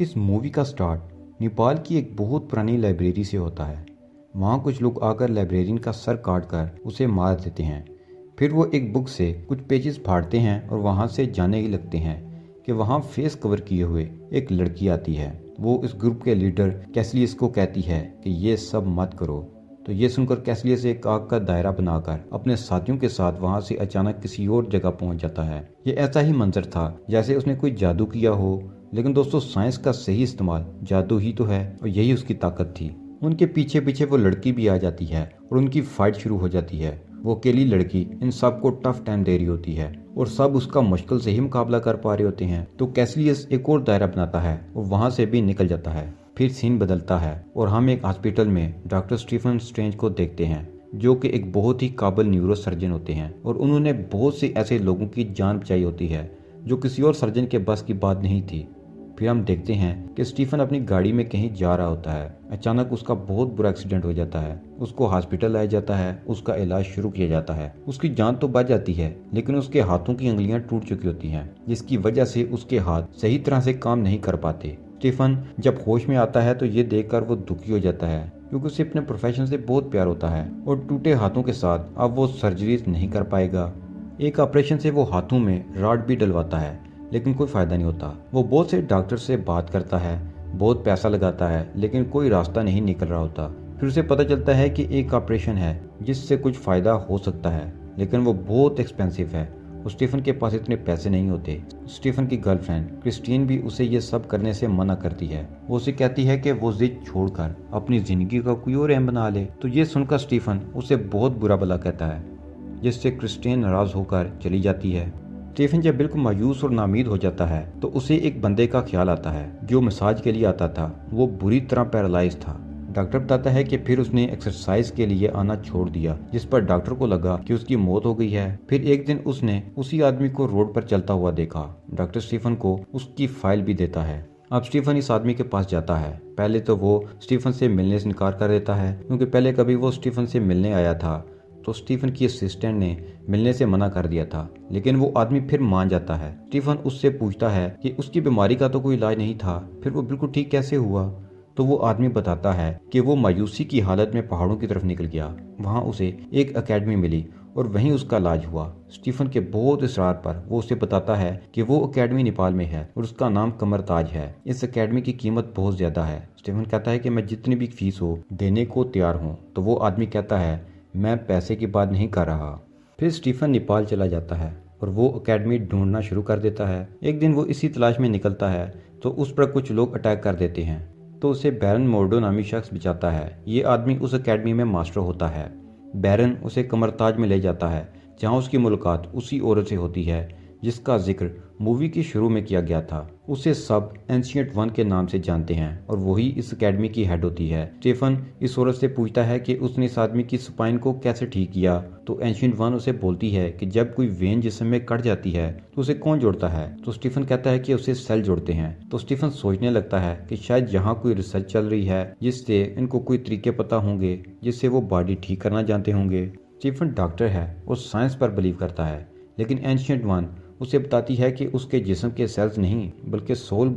इस मूवी का स्टार्ट नेपाल की एक बहुत पुरानी लाइब्रेरी से होता है। वहाँ कुछ लोग आकर लाइब्रेरियन का सर काट कर उसे मार देते हैं। फिर वो एक बुक से कुछ पेजेस फाड़ते हैं और वहाँ से जाने ही लगते हैं कि वहाँ फेस कवर किए हुए एक लड़की आती है। वो इस ग्रुप के लीडर कैसलियस को कहती है कि ये सब मत करो। तो ये सुनकर कैसलियस एक आग का दायरा बनाकर अपने साथियों के साथ वहाँ से अचानक किसी और जगह पहुँच जाता है। ये ऐसा ही मंजर था जैसे उसने कोई जादू किया हो। लेकिन दोस्तों, साइंस का सही इस्तेमाल जादू ही तो है और यही उसकी ताकत थी। उनके पीछे पीछे वो लड़की भी आ जाती है और उनकी फाइट शुरू हो जाती है। वो अकेली लड़की इन सबको टफ टाइम दे रही होती है और सब उसका मुश्किल से ही मुकाबला कर पा रहे होते हैं। तो कैसलियस एक और दायरा बनाता है और वहां से भी निकल जाता है। फिर सीन बदलता है और हम एक हॉस्पिटल में डॉक्टर स्टीफन स्ट्रेंज को देखते हैं, जो कि एक बहुत ही काबिल न्यूरो सर्जन होते हैं और उन्होंने बहुत से ऐसे लोगों की जान बचाई होती है जो किसी और सर्जन के बस की बात नहीं थी। फिर हम देखते हैं कि स्टीफन अपनी गाड़ी में कहीं जा रहा होता है। अचानक उसका बहुत बुरा एक्सीडेंट हो जाता है। उसको हॉस्पिटल लाया जाता है, उसका इलाज शुरू किया जाता है। उसकी जान तो बच जाती है, लेकिन उसके हाथों की उंगलियां टूट चुकी होती हैं, जिसकी वजह से उसके हाथ सही तरह से काम नहीं कर पाते। स्टीफन जब होश में आता है तो ये देखकर वो दुखी हो जाता है, क्योंकि उसे अपने प्रोफेशन से बहुत प्यार होता है और टूटे हाथों के साथ अब वो सर्जरी नहीं कर पाएगा। एक ऑपरेशन से वो हाथों में रॉड भी डलवाता है, लेकिन कोई फायदा नहीं होता। वो बहुत से डॉक्टर से बात करता है, बहुत पैसा लगाता है, लेकिन कोई रास्ता नहीं निकल रहा होता। फिर उसे पता चलता है कि एक ऑपरेशन है जिससे कुछ फायदा हो सकता है, लेकिन वो बहुत एक्सपेंसिव है और स्टीफन के पास इतने पैसे नहीं होते। स्टीफन की गर्लफ्रेंड क्रिस्टीन भी उसे ये सब करने से मना करती है। वो उसे कहती है कि वो जिद छोड़कर अपनी जिंदगी का कोई और एम बना ले। तो ये सुनकर स्टीफन उसे बहुत बुरा भला कहता है, जिससे क्रिस्टीन नाराज होकर चली जाती है। स्टीफन जब बिल्कुल मायूस और नामीद हो जाता है तो उसे एक बंदे का ख्याल आता है जो मसाज के लिए आता था। वो बुरी तरह पैरालाइज था। डॉक्टर बताता है कि फिर उसने एक्सरसाइज के लिए आना छोड़ दिया, जिस पर डॉक्टर को लगा कि उसकी मौत हो गई है। फिर एक दिन उसने उसी आदमी को रोड पर चलता हुआ देखा। डॉक्टर स्टीफन को उसकी फाइल भी देता है। अब स्टीफन इस आदमी के पास जाता है। पहले तो वो स्टीफन से मिलने से इनकार कर देता है, क्योंकि पहले कभी वो स्टीफन से मिलने आया था तो स्टीफन की असिस्टेंट ने मिलने से मना कर दिया था। लेकिन वो आदमी फिर मान जाता है। स्टीफन उससे पूछता है कि उसकी बीमारी का तो कोई इलाज नहीं था, फिर वो बिल्कुल ठीक कैसे हुआ। तो वो आदमी बताता है कि वो मायूसी की हालत में पहाड़ों की तरफ निकल गया। वहाँ उसे एक एकेडमी मिली और वहीं उसका इलाज हुआ। स्टीफन के बहुत इसरार पर वो उसे बताता है कि वो एकेडमी नेपाल में है और उसका नाम कमरताज है। इस एकेडमी की कीमत बहुत ज्यादा है। स्टीफन कहता है कि मैं जितनी भी फीस हो देने को तैयार हूँ। तो वो आदमी कहता है, मैं पैसे की बात नहीं कर रहा। फिर स्टीफन नेपाल चला जाता है और वो एकेडमी ढूंढना शुरू कर देता है। एक दिन वो इसी तलाश में निकलता है तो उस पर कुछ लोग अटैक कर देते हैं, तो उसे बैरन मोर्डो नामी शख्स बचाता है। ये आदमी उस एकेडमी में मास्टर होता है। बैरन उसे कमरताज में ले जाता है, जहाँ उसकी मुलाकात उसी औरत से होती है जिसका जिक्र मूवी के शुरू में किया गया था। उसे सब एंशिएंट वन के नाम से जानते हैं और वही इस एकेडमी की हेड होती है। स्टीफन इस औरत से पूछता है कि उसने इस आदमी की स्पाइन को कैसे ठीक किया। तो एंशिएंट वन उसे बोलती है कि जब कोई वेन जिस्म में कट जाती है तो उसे कौन जोड़ता है। तो स्टीफन कहता है कि उसे सेल जोड़ते हैं। तो स्टीफन सोचने लगता है कि शायद यहाँ कोई रिसर्च चल रही है जिससे इनको कोई तरीके पता होंगे जिससे वो बॉडी ठीक करना जानते होंगे। स्टीफन डॉक्टर है और साइंस पर बिलीव करता है, लेकिन एंशिएंट वन उसे बताती है कि उसके जिस्म के सेल्स नहीं बल्कि सोल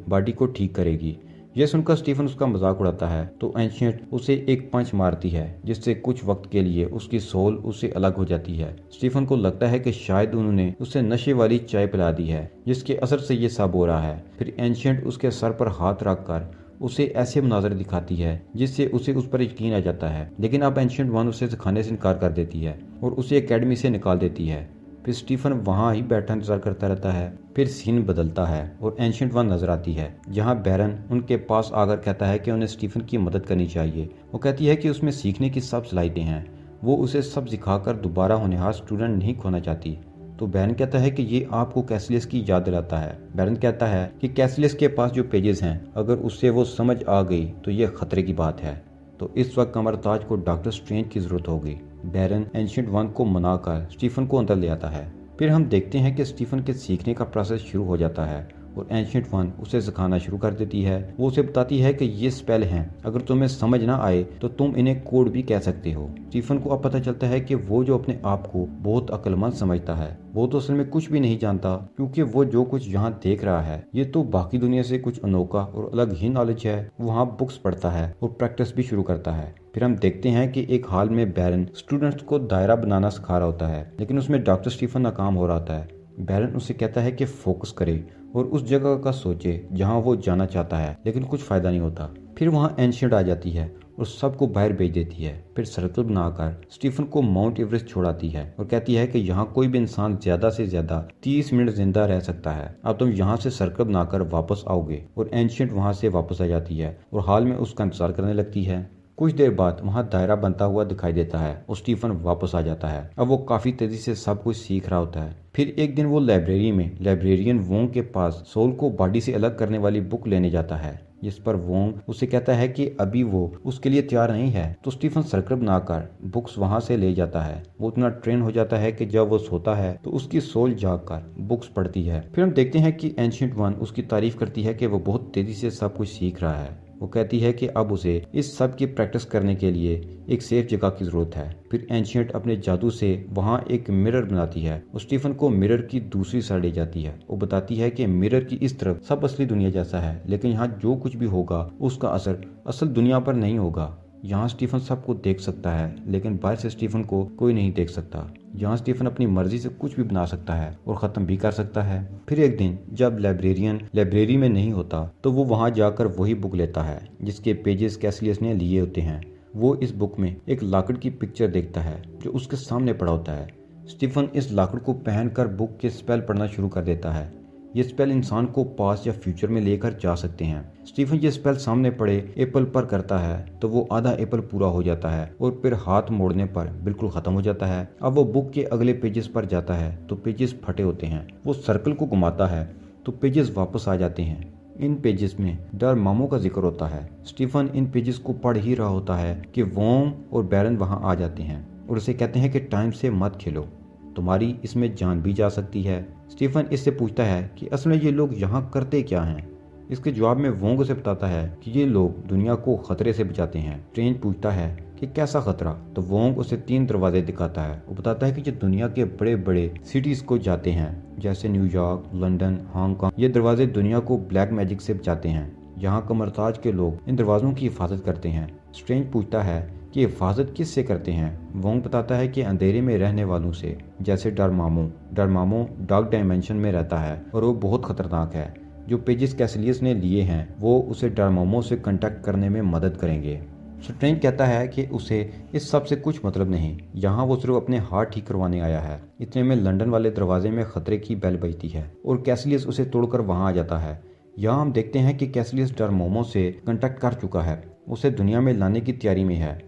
बॉडी को ठीक करेगी। यह सुनकर स्टीफन उसका मजाक उड़ाता है। तो एंशिएंट उसे एक पंच मारती है, जिससे कुछ वक्त के लिए उसकी सोल उससे अलग हो जाती है। स्टीफन को लगता है कि शायद उन्होंने उसे नशे वाली चाय पिला दी है, जिसके असर से ये सब हो रहा है। फिर एंशिएंट उसके सर पर हाथ रखकर उसे ऐसे मनाजर दिखाती है जिससे उसे उस पर यकीन आ जाता है। लेकिन अब एंशिएंट वन उसे सिखाने से इनकार कर देती है और उसे एकेडमी से निकाल देती है। फिर स्टीफन वहाँ ही बैठा इंतजार करता रहता है। फिर सीन बदलता है और एंशिएंट वन नजर आती है, जहाँ बैरन उनके पास आकर कहता है कि उन्हें स्टीफन की मदद करनी चाहिए। वो कहती है कि उसमें सीखने की सब सलाहियतें हैं, वो उसे सब सिखाकर दोबारा होनहार स्टूडेंट नहीं खोना चाहती। तो बैरन कहता है कि ये आपको कैसलियस की याद दिलाता है। बैरन कहता है कि कैसलियस के पास जो पेजेस हैं, अगर उससे वो समझ आ गई तो ये खतरे की बात है। तो इस वक्त कमरताज को डॉक्टर स्ट्रेंज की जरूरत होगी। बैरन एंशिएंट वन को मनाकर स्टीफन को अंदर ले आता है। फिर हम देखते हैं कि स्टीफन के सीखने का प्रोसेस शुरू हो जाता है और एंशिएंट वन उसे सिखाना शुरू कर देती है। वो उसे बताती है कि ये स्पेल हैं, अगर तुम्हें समझ ना आए तो तुम इन्हें कोड भी कह सकते हो। स्टीफन को अब पता चलता है कि वो जो अपने आप को बहुत अक्लमंद समझता है वो तो असल में कुछ भी नहीं जानता, क्योंकि वो जो कुछ यहाँ देख रहा है ये तो बाकी दुनिया से कुछ अनोखा और अलग ही नॉलेज है। वो वहाँ बुक्स पढ़ता है और प्रैक्टिस भी शुरू करता है। फिर हम देखते हैं कि एक हॉल में बैरन स्टूडेंट्स को दायरा बनाना सिखा रहा होता है, लेकिन उसमें डॉक्टर स्टीफन नाकाम हो रहा होता है। बैरन उसे कहता है कि फोकस करे और उस जगह का सोचे जहाँ वो जाना चाहता है, लेकिन कुछ फायदा नहीं होता। फिर वहाँ एंशिएंट आ जाती है और सबको बाहर भेज देती है। फिर सर्कल बनाकर स्टीफन को माउंट एवरेस्ट छोड़ाती है और कहती है कि यहाँ कोई भी इंसान ज्यादा से ज्यादा 30 मिनट जिंदा रह सकता है। अब तुम यहाँ से सर्कल बनाकर वापस आओगे। और एंशिएंट वहाँ से वापस आ जाती है और हाल में उसका इंतजार करने लगती है। कुछ देर बाद वहाँ दायरा बनता हुआ दिखाई देता है और स्टीफन वापस आ जाता है। अब वो काफी तेजी से सब कुछ सीख रहा होता है। फिर एक दिन वो लाइब्रेरी में लाइब्रेरियन वोंग के पास सोल को बॉडी से अलग करने वाली बुक लेने जाता है, जिस पर वोंग उसे कहता है कि अभी वो उसके लिए तैयार नहीं है। तो स्टीफन सर्कल बनाकर बुक्स वहां से ले जाता है। वो इतना ट्रेन हो जाता है कि जब वो सोता है तो उसकी सोल जागकर बुक्स पढ़ती है। फिर हम देखते हैं कि एंशिएंट वन उसकी तारीफ करती है कि वो बहुत तेजी से सब कुछ सीख रहा है। वो कहती है कि अब उसे इस सब की प्रैक्टिस करने के लिए एक सेफ जगह की जरूरत है। फिर एंशिएंट अपने जादू से वहाँ एक मिरर बनाती है और स्टीफन को मिरर की दूसरी साइड ले जाती है। वो बताती है कि मिरर की इस तरफ सब असली दुनिया जैसा है, लेकिन यहाँ जो कुछ भी होगा उसका असर असल दुनिया पर नहीं होगा। यहाँ स्टीफन सबको देख सकता है, लेकिन बाहर से स्टीफन को कोई नहीं देख सकता। यहाँ स्टीफन अपनी मर्जी से कुछ भी बना सकता है और ख़त्म भी कर सकता है। फिर एक दिन जब लाइब्रेरियन लाइब्रेरी में नहीं होता तो वो वहाँ जाकर वही बुक लेता है जिसके पेजेस कैसिलियस ने लिए होते हैं। वो इस बुक में एक लाकड़ की पिक्चर देखता है जो उसके सामने पड़ा होता है। स्टीफन इस लाकड़ को पहनकर बुक के स्पेल पढ़ना शुरू कर देता है। ये स्पेल इंसान को पास्ट या फ्यूचर में लेकर जा सकते हैं। स्टीफन ये स्पेल सामने पड़े एप्पल पर करता है तो वो आधा एप्पल पूरा हो जाता है और फिर हाथ मोड़ने पर बिल्कुल खत्म हो जाता है। अब वो बुक के अगले पेजेस पर जाता है तो पेजेस फटे होते हैं। वो सर्कल को घुमाता है तो पेजेस वापस आ जाते हैं। इन पेजेस में डरमामो का जिक्र होता है। स्टीफन इन पेजेस को पढ़ ही रहा होता है कि वोंग और बैरन वहां आ जाते हैं और उसे कहते हैं कि टाइम से मत खेलो, तुम्हारी इसमें जान भी जा सकती है। स्टीफन इससे पूछता है कि असल में ये लोग यहाँ करते क्या हैं। इसके जवाब में वोंग उसे बताता है कि ये लोग दुनिया को खतरे से बचाते हैं। स्ट्रेंज पूछता है कि कैसा खतरा, तो वोंग उसे 3 दरवाजे दिखाता है। वो बताता है कि ये दुनिया के बड़े बड़े सिटीज को जाते हैं, जैसे न्यूयॉर्क, लंदन, हांगकांग। ये दरवाजे दुनिया को ब्लैक मैजिक से बचाते हैं। यहाँ कमरताज के लोग इन दरवाजों की हिफाजत करते हैं। स्ट्रेंज पूछता है कि हिफाजत किससे करते हैं। वोंग बताता है कि अंधेरे में रहने वालों से, जैसे डरमामो। डरमामो डार्क डायमेंशन में रहता है और वो बहुत खतरनाक है। जो पेजेस कैसिलियस ने लिए हैं वो उसे डरमामो से कांटेक्ट करने में मदद करेंगे। स्ट्रेंज कहता है कि उसे इस सब से कुछ मतलब नहीं, यहाँ वो सिर्फ अपने हार्ट ठीक करवाने आया है। इतने में लंदन वाले दरवाजे में खतरे की बेल बजती है और कैसिलियस उसे तोड़कर वहाँ आ जाता है। यहाँ हम देखते हैं कि कैसिलियस डरमामो से कांटेक्ट कर चुका है, उसे दुनिया में लाने की तैयारी में है।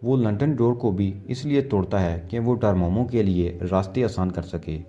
वो लंदन डोर को भी इसलिए तोड़ता है कि वो डरमामो के लिए रास्ते आसान कर सके।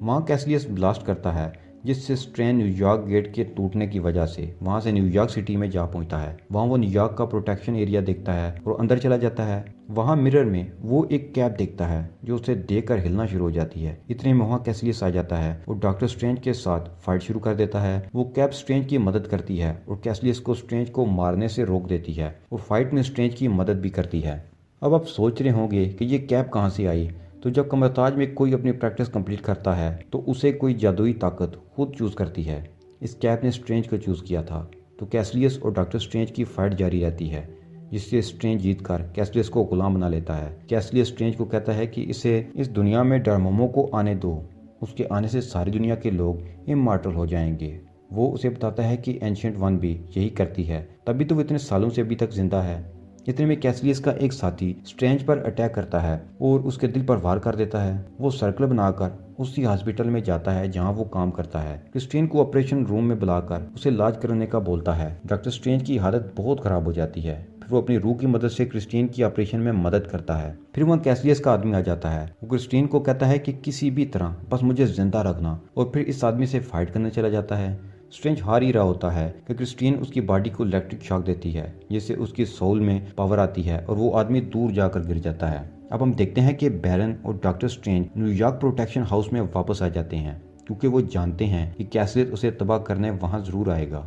वहाँ कैसिलियस ब्लास्ट करता है, जिससे स्ट्रेन न्यूयॉर्क गेट के टूटने की वजह से वहाँ से न्यूयॉर्क सिटी में जा पहुँचता है। वहाँ वो न्यूयॉर्क का प्रोटेक्शन एरिया देखता है और अंदर चला जाता है। वहाँ मिरर में वो एक कैप देखता है जो उसे देखकर हिलना शुरू हो जाती है। इतने में वहाँ कैसिलियस आ जाता है और डॉक्टर स्ट्रेंज के साथ फाइट शुरू कर देता है। वो कैप स्ट्रेंज की मदद करती है और कैसिलियस को स्ट्रेंज को मारने से रोक देती है और फाइट में स्ट्रेंज की मदद भी करती है। अब आप सोच रहे होंगे कि ये कैप कहाँ से आई। तो जब कमरताज में कोई अपनी प्रैक्टिस कंप्लीट करता है तो उसे कोई जादुई ताकत खुद चूज करती है। इस कैप ने स्ट्रेंज को चूज किया था। तो कैसिलियस और डॉक्टर स्ट्रेंज की फाइट जारी रहती है, जिससे स्ट्रेंज जीतकर कैसिलियस को गुलाम बना लेता है। कैसिलियस स्ट्रेंज को कहता है कि इसे इस दुनिया में डरमामो को आने दो, उसके आने से सारी दुनिया के लोग इमॉर्टल हो जाएंगे। वो उसे बताता है कि एंशिएंट वन भी यही करती है, तभी तो वो इतने सालों से अभी तक जिंदा है। इतने में कैसिलियस का एक साथी स्ट्रेंज पर अटैक करता है और उसके दिल पर वार कर देता है। वो सर्कल बनाकर उसी हॉस्पिटल में जाता है जहां वो काम करता है। क्रिस्टीन को ऑपरेशन रूम में बुलाकर उसे इलाज करने का बोलता है। डॉक्टर स्ट्रेंज की हालत बहुत खराब हो जाती है। फिर वो अपनी रूह की मदद से क्रिस्टीन की ऑपरेशन में मदद करता है। फिर वहाँ कैसिलियस का आदमी आ जाता है। वो क्रिस्टीन को कहता है कि किसी भी तरह बस मुझे जिंदा रखना, और फिर इस आदमी से फाइट करने चला जाता है। स्ट्रेंज हार ही रहा होता है कि क्रिस्टीन उसकी बॉडी को इलेक्ट्रिक शॉक देती है, जिससे उसकी सोल में पावर आती है और वो आदमी दूर जाकर गिर जाता है। अब हम देखते हैं कि बैरन और doctor strange New York protection house में वापस आ जाते हैं क्योंकि वो जानते हैं कि कैसलियस उसे तबाह करने वहाँ ज़रूर आएगा।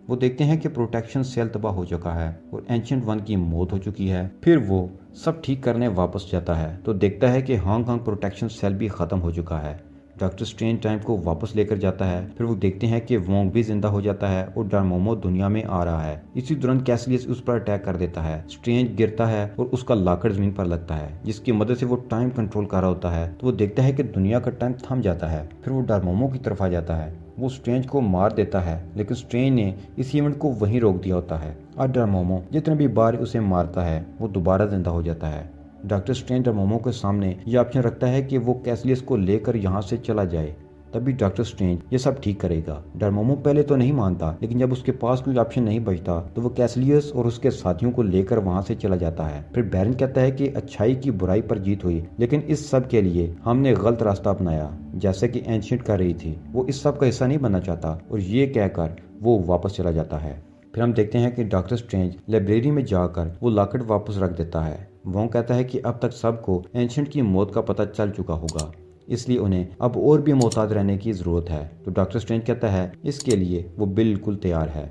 वो देखते हैं कि प्रोटेक्शन सेल तबाह हो चुका है और एंशिएंट वन की मौत हो चुकी है। फिर वो सब ठीक करने वापस जाता है तो देखता है कि हांगकांग प्रोटेक्शन सेल भी ख़त्म हो चुका है। डॉक्टर स्ट्रेंज टाइम को वापस लेकर जाता है। फिर वो देखते हैं कि वोंग भी जिंदा हो जाता है और डोरेमोन दुनिया में आ रहा है। इसी दौरान कैसलियस उस पर अटैक कर देता है। स्ट्रेंज गिरता है और उसका लाकर जमीन पर लगता है, जिसकी मदद से वो टाइम कंट्रोल कर रहा होता है। तो वो देखता है कि दुनिया का टाइम थम जाता है। फिर वो डोरेमोन की तरफ आ जाता है। वो स्ट्रेंज को मार देता है, लेकिन स्ट्रेंज ने इस इवेंट को वहीं रोक दिया होता है और डोरेमोन जितने भी बार उसे मारता है वो दोबारा जिंदा हो जाता है। डॉक्टर स्ट्रेंज डोरेमोन के सामने ये ऑप्शन रखता है कि वो कैसलियस को लेकर यहाँ से चला जाए, तभी डॉक्टर स्ट्रेंज ये सब ठीक करेगा। डोरेमोन पहले तो नहीं मानता, लेकिन जब उसके पास कोई ऑप्शन नहीं बचता तो वो कैसलियस और उसके साथियों को लेकर वहाँ से चला जाता है। फिर बैरन कहता है कि अच्छाई की बुराई पर जीत हुई, लेकिन इस सब के लिए हमने गलत रास्ता अपनाया, जैसे कि एंशिएंट कर रही थी। वो इस सब का हिस्सा नहीं बनना चाहता और ये कहकर वो वापस चला जाता है। फिर हम देखते हैं कि डॉक्टर स्ट्रेंज लाइब्रेरी में जाकर वो लॉकेट वापस रख देता है। वो कहता है कि अब तक सबको एंशिएंट की मौत का पता चल चुका होगा, इसलिए उन्हें अब और भी मोहतात रहने की ज़रूरत है। तो डॉक्टर स्ट्रेंज कहता है इसके लिए वो बिल्कुल तैयार है।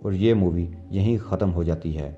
और ये मूवी यहीं ख़त्म हो जाती है।